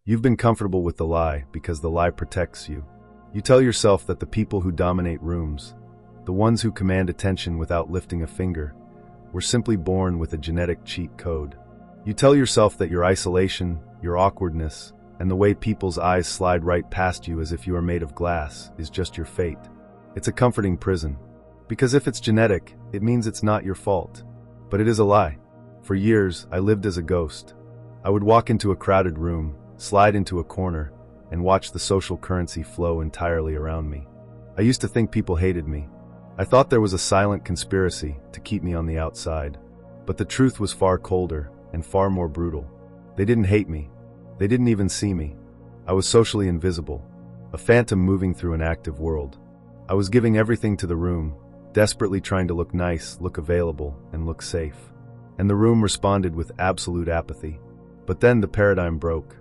You've been comfortable with the lie because the lie protects you. You tell yourself that the people who dominate rooms, the ones who command attention without lifting a finger, were simply born with a genetic cheat code. You tell yourself that your isolation, your awkwardness, and the way people's eyes slide right past you as if you are made of glass is just your fate. It's a comforting prison. Because if it's genetic, it means it's not your fault. But it is a lie. For years, I lived as a ghost. I would walk into a crowded room, slide into a corner, and watch the social currency flow entirely around me. I used to think people hated me. I thought there was a silent conspiracy to keep me on the outside. But the truth was far colder and far more brutal. They didn't hate me. They didn't even see me. I was socially invisible, a phantom moving through an active world. I was giving everything to the room, desperately trying to look nice, look available, and look safe. And the room responded with absolute apathy. But then the paradigm broke.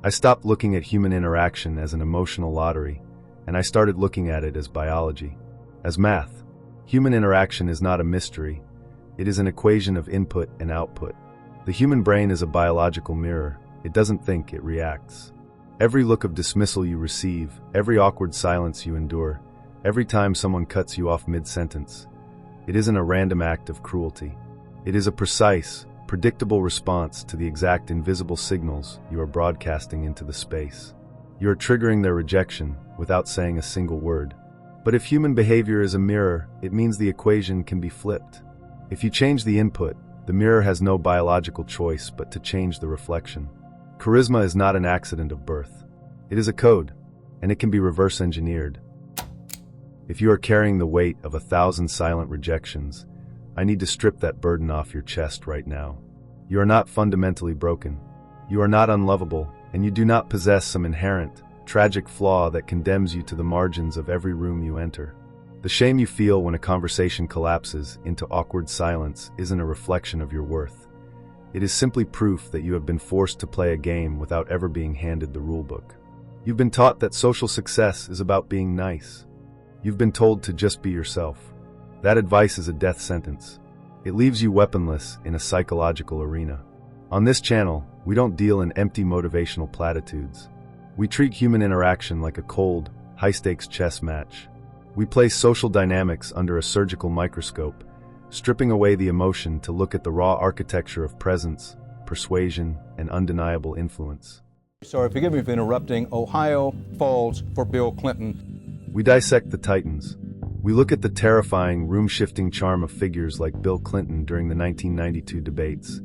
I stopped looking at human interaction as an emotional lottery, and I started looking at it as biology, as math. Human interaction is not a mystery. It is an equation of input and output. The human brain is a biological mirror. It doesn't think, it reacts. Every look of dismissal you receive, every awkward silence you endure, every time someone cuts you off mid-sentence, it isn't a random act of cruelty. It is a precise, predictable response to the exact invisible signals you are broadcasting into the space. You are triggering their rejection without saying a single word. But if human behavior is a mirror, it means the equation can be flipped. If you change the input, the mirror has no biological choice but to change the reflection. Charisma is not an accident of birth. It is a code, and it can be reverse engineered. If you are carrying the weight of 1,000 silent rejections, I need to strip that burden off your chest right now. You are not fundamentally broken. You are not unlovable, and you do not possess some inherent, tragic flaw that condemns you to the margins of every room you enter. The shame you feel when a conversation collapses into awkward silence isn't a reflection of your worth. It is simply proof that you have been forced to play a game without ever being handed the rulebook. You've been taught that social success is about being nice. You've been told to just be yourself. That advice is a death sentence. It leaves you weaponless in a psychological arena. On this channel, we don't deal in empty motivational platitudes. We treat human interaction like a cold, high-stakes chess match. We place social dynamics under a surgical microscope, stripping away the emotion to look at the raw architecture of presence, persuasion, and undeniable influence. Sorry, forgive me for interrupting. Ohio falls for Bill Clinton. We dissect the titans. We look at the terrifying, room-shifting charm of figures like Bill Clinton during the 1992 debates,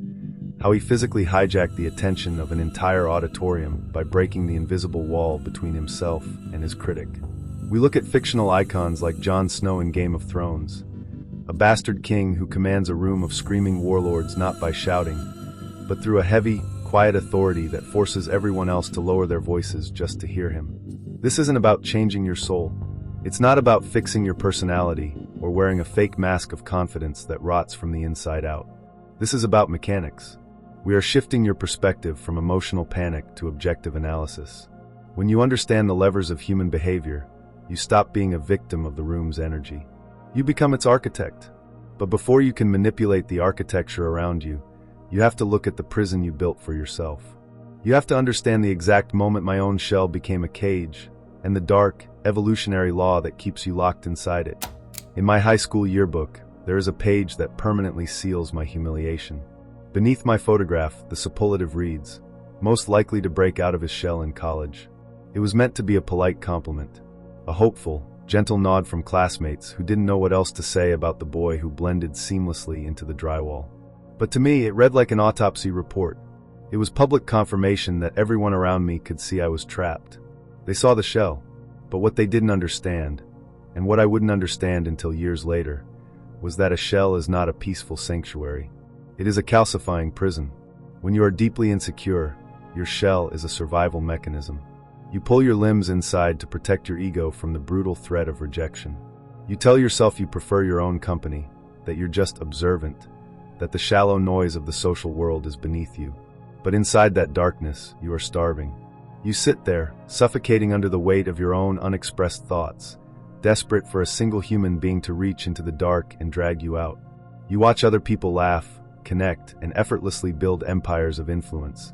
how he physically hijacked the attention of an entire auditorium by breaking the invisible wall between himself and his critic. We look at fictional icons like Jon Snow in Game of Thrones, a bastard king who commands a room of screaming warlords not by shouting, but through a heavy, quiet authority that forces everyone else to lower their voices just to hear him. This isn't about changing your soul. It's not about fixing your personality or wearing a fake mask of confidence that rots from the inside out. This is about mechanics. We are shifting your perspective from emotional panic to objective analysis. When you understand the levers of human behavior, you stop being a victim of the room's energy. You become its architect. But before you can manipulate the architecture around you, you have to look at the prison you built for yourself. You have to understand the exact moment my own shell became a cage, and the dark, evolutionary law that keeps you locked inside it. In my high school yearbook, there is a page that permanently seals my humiliation. Beneath my photograph, the superlative reads, "Most likely to break out of his shell in college." It was meant to be a polite compliment, a hopeful, gentle nod from classmates who didn't know what else to say about the boy who blended seamlessly into the drywall. But to me, it read like an autopsy report. It was public confirmation that everyone around me could see I was trapped. They saw the shell, but what they didn't understand, and what I wouldn't understand until years later, was that a shell is not a peaceful sanctuary. It is a calcifying prison. When you are deeply insecure, your shell is a survival mechanism. You pull your limbs inside to protect your ego from the brutal threat of rejection. You tell yourself you prefer your own company, that you're just observant, that the shallow noise of the social world is beneath you. But inside that darkness, you are starving. You sit there, suffocating under the weight of your own unexpressed thoughts, desperate for a single human being to reach into the dark and drag you out. You watch other people laugh, connect, and effortlessly build empires of influence,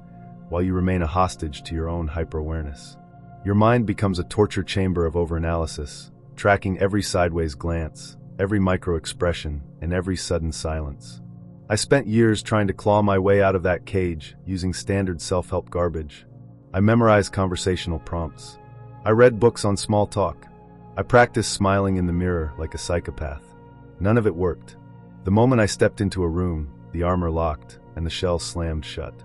while you remain a hostage to your own hyper-awareness. Your mind becomes a torture chamber of overanalysis, tracking every sideways glance, every micro-expression, and every sudden silence. I spent years trying to claw my way out of that cage using standard self-help garbage. I memorized conversational prompts. I read books on small talk. I practiced smiling in the mirror like a psychopath. None of it worked. The moment I stepped into a room, the armor locked and the shell slammed shut.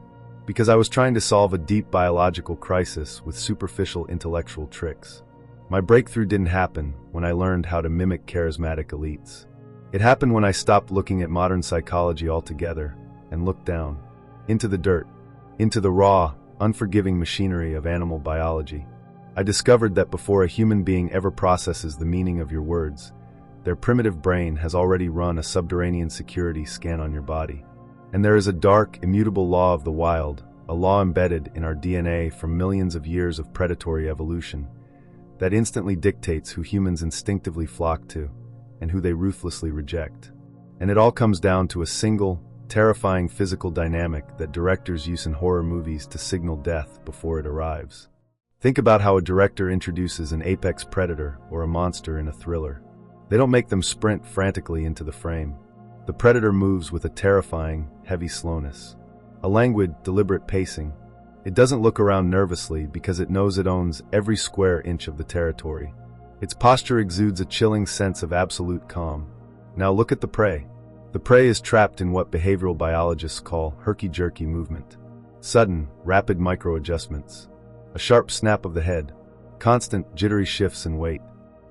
Because I was trying to solve a deep biological crisis with superficial intellectual tricks. My breakthrough didn't happen when I learned how to mimic charismatic elites. It happened when I stopped looking at modern psychology altogether and looked down, into the dirt, into the raw, unforgiving machinery of animal biology. I discovered that before a human being ever processes the meaning of your words, their primitive brain has already run a subterranean security scan on your body. And there is a dark, immutable law of the wild, a law embedded in our DNA from millions of years of predatory evolution, that instantly dictates who humans instinctively flock to and who they ruthlessly reject. And it all comes down to a single, terrifying physical dynamic that directors use in horror movies to signal death before it arrives. Think about how a director introduces an apex predator or a monster in a thriller. They don't make them sprint frantically into the frame. The predator moves with a terrifying, heavy slowness, a languid, deliberate pacing. It doesn't look around nervously because it knows it owns every square inch of the territory. Its posture exudes a chilling sense of absolute calm. Now look at the prey. The prey is trapped in what behavioral biologists call herky-jerky movement. Sudden, rapid micro-adjustments. A sharp snap of the head. Constant, jittery shifts in weight.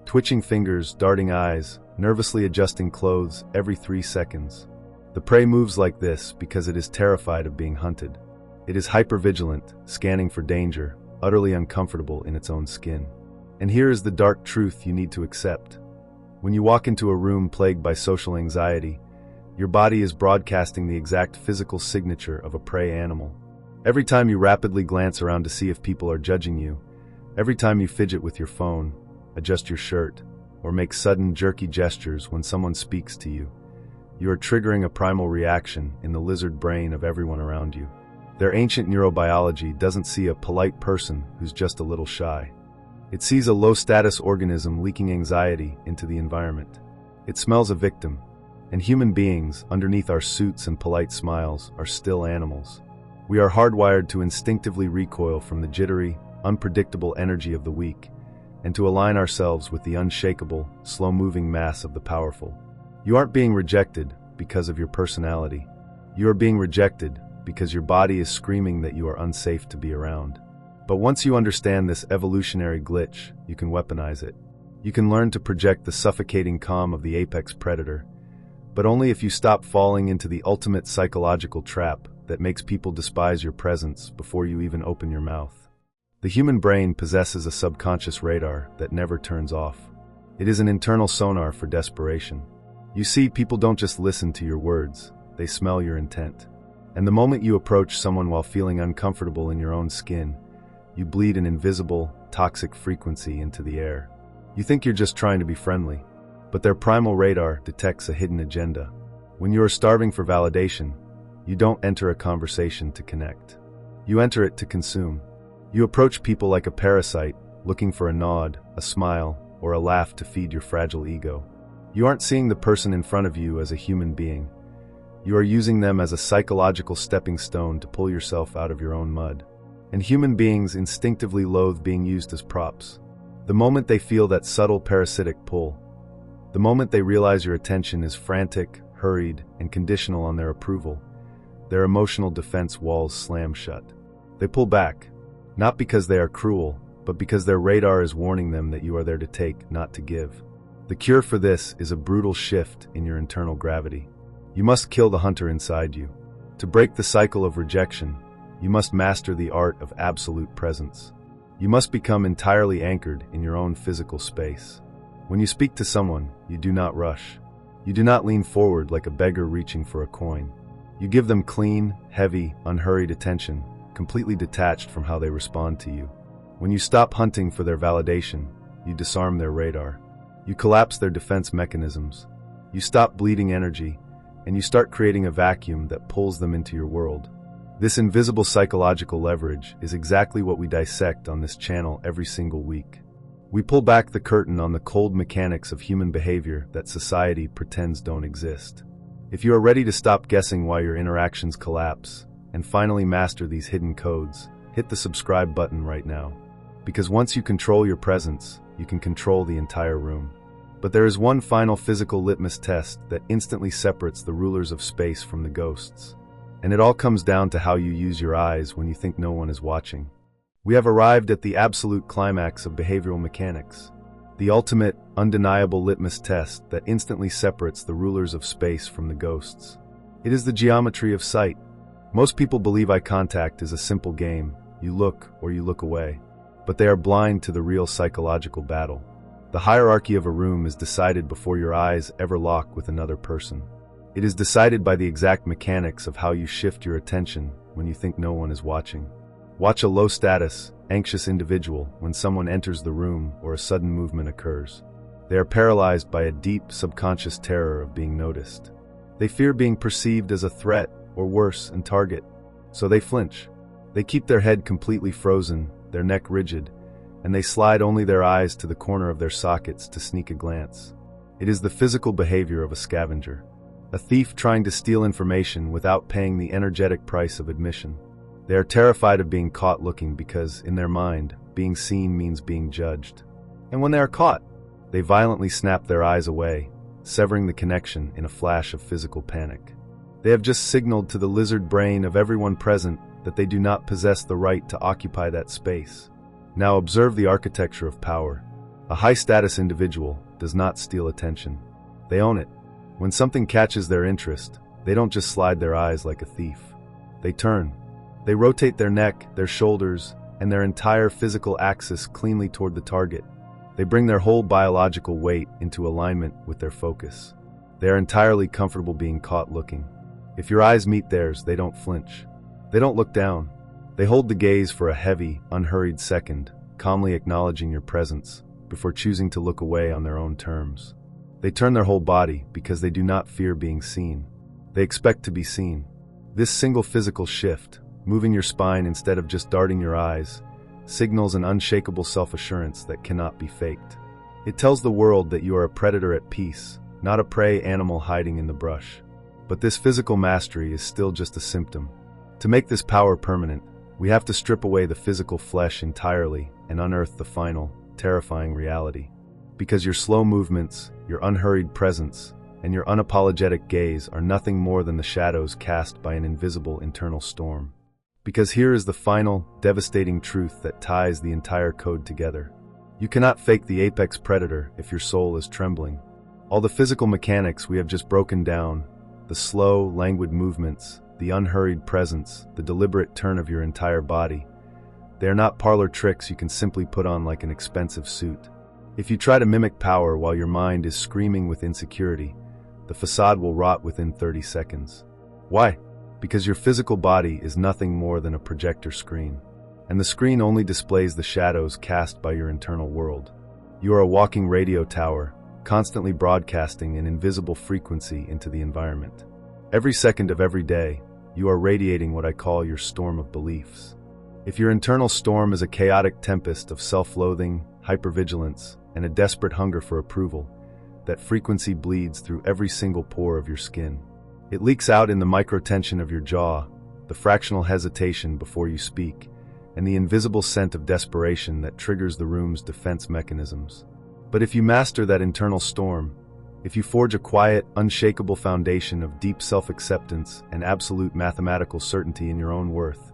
Twitching fingers, darting eyes, nervously adjusting clothes every 3 seconds. The prey moves like this because it is terrified of being hunted. It is hypervigilant, scanning for danger, utterly uncomfortable in its own skin. And here is the dark truth you need to accept. When you walk into a room plagued by social anxiety, your body is broadcasting the exact physical signature of a prey animal. Every time you rapidly glance around to see if people are judging you, every time you fidget with your phone, adjust your shirt, or make sudden jerky gestures when someone speaks to you, you are triggering a primal reaction in the lizard brain of everyone around you. Their ancient neurobiology doesn't see a polite person who's just a little shy. It sees a low-status organism leaking anxiety into the environment. It smells a victim, and human beings, underneath our suits and polite smiles, are still animals. We are hardwired to instinctively recoil from the jittery, unpredictable energy of the weak, and to align ourselves with the unshakable, slow-moving mass of the powerful. You aren't being rejected because of your personality. You are being rejected because your body is screaming that you are unsafe to be around. But once you understand this evolutionary glitch, you can weaponize it. You can learn to project the suffocating calm of the apex predator, but only if you stop falling into the ultimate psychological trap that makes people despise your presence before you even open your mouth. The human brain possesses a subconscious radar that never turns off. It is an internal sonar for desperation. You see, people don't just listen to your words, they smell your intent. And the moment you approach someone while feeling uncomfortable in your own skin, you bleed an invisible, toxic frequency into the air. You think you're just trying to be friendly, but their primal radar detects a hidden agenda. When you are starving for validation, you don't enter a conversation to connect. You enter it to consume. You approach people like a parasite, looking for a nod, a smile, or a laugh to feed your fragile ego. You aren't seeing the person in front of you as a human being. You are using them as a psychological stepping stone to pull yourself out of your own mud. And human beings instinctively loathe being used as props. The moment they feel that subtle parasitic pull, the moment they realize your attention is frantic, hurried, and conditional on their approval, their emotional defense walls slam shut. They pull back, not because they are cruel, but because their radar is warning them that you are there to take, not to give. The cure for this is a brutal shift in your internal gravity. You must kill the hunter inside you. To break the cycle of rejection, you must master the art of absolute presence. You must become entirely anchored in your own physical space. When you speak to someone, you do not rush. You do not lean forward like a beggar reaching for a coin. You give them clean, heavy, unhurried attention, completely detached from how they respond to you. When you stop hunting for their validation, you disarm their radar. You collapse their defense mechanisms. You stop bleeding energy, and you start creating a vacuum that pulls them into your world. This invisible psychological leverage is exactly what we dissect on this channel every single week. We pull back the curtain on the cold mechanics of human behavior that society pretends don't exist. If you are ready to stop guessing why your interactions collapse and finally master these hidden codes, hit the subscribe button right now. Because once you control your presence, you can control the entire room. But there is one final physical litmus test that instantly separates the rulers of space from the ghosts. And it all comes down to how you use your eyes when you think no one is watching. We have arrived at the absolute climax of behavioral mechanics. The ultimate, undeniable litmus test that instantly separates the rulers of space from the ghosts. It is the geometry of sight. Most people believe eye contact is a simple game. You look or you look away. But they are blind to the real psychological battle. The hierarchy of a room is decided before your eyes ever lock with another person. It is decided by the exact mechanics of how you shift your attention when you think no one is watching. Watch a low-status, anxious individual when someone enters the room or a sudden movement occurs. They are paralyzed by a deep, subconscious terror of being noticed. They fear being perceived as a threat or worse, a target. So they flinch. They keep their head completely frozen, their neck rigid, and they slide only their eyes to the corner of their sockets to sneak a glance. It is the physical behavior of a scavenger. A thief trying to steal information without paying the energetic price of admission. They are terrified of being caught looking because, in their mind, being seen means being judged. And when they are caught, they violently snap their eyes away, severing the connection in a flash of physical panic. They have just signaled to the lizard brain of everyone present that they do not possess the right to occupy that space. Now observe the architecture of power. A high-status individual does not steal attention. They own it. When something catches their interest, they don't just slide their eyes like a thief. They turn. They rotate their neck, their shoulders, and their entire physical axis cleanly toward the target. They bring their whole biological weight into alignment with their focus. They are entirely comfortable being caught looking. If your eyes meet theirs, they don't flinch. They don't look down. They hold the gaze for a heavy, unhurried second, calmly acknowledging your presence, before choosing to look away on their own terms. They turn their whole body because they do not fear being seen. They expect to be seen. This single physical shift, moving your spine instead of just darting your eyes, signals an unshakable self-assurance that cannot be faked. It tells the world that you are a predator at peace, not a prey animal hiding in the brush. But this physical mastery is still just a symptom. To make this power permanent, we have to strip away the physical flesh entirely and unearth the final, terrifying reality. Because your slow movements, your unhurried presence, and your unapologetic gaze are nothing more than the shadows cast by an invisible internal storm. Because here is the final, devastating truth that ties the entire code together. You cannot fake the apex predator if your soul is trembling. All the physical mechanics we have just broken down, the slow, languid movements, the unhurried presence, the deliberate turn of your entire body, they are not parlor tricks you can simply put on like an expensive suit. If you try to mimic power while your mind is screaming with insecurity, the facade will rot within 30 seconds. Why? Because your physical body is nothing more than a projector screen. And the screen only displays the shadows cast by your internal world. You are a walking radio tower, constantly broadcasting an invisible frequency into the environment. Every second of every day, you are radiating what I call your storm of beliefs. If your internal storm is a chaotic tempest of self-loathing, hypervigilance, and a desperate hunger for approval, that frequency bleeds through every single pore of your skin. It leaks out in the microtension of your jaw, the fractional hesitation before you speak, and the invisible scent of desperation that triggers the room's defense mechanisms. But if you master that internal storm, if you forge a quiet, unshakable foundation of deep self-acceptance and absolute mathematical certainty in your own worth,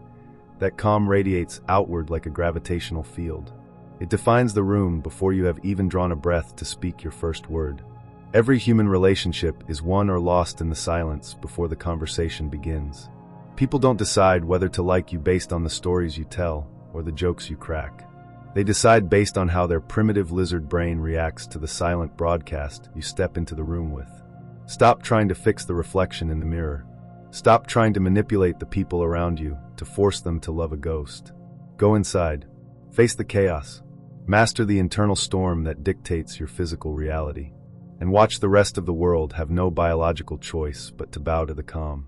that calm radiates outward like a gravitational field. It defines the room before you have even drawn a breath to speak your first word. Every human relationship is won or lost in the silence before the conversation begins. People don't decide whether to like you based on the stories you tell or the jokes you crack. They decide based on how their primitive lizard brain reacts to the silent broadcast you step into the room with. Stop trying to fix the reflection in the mirror. Stop trying to manipulate the people around you to force them to love a ghost. Go inside. Face the chaos. Master the internal storm that dictates your physical reality. And watch the rest of the world have no biological choice but to bow to the calm.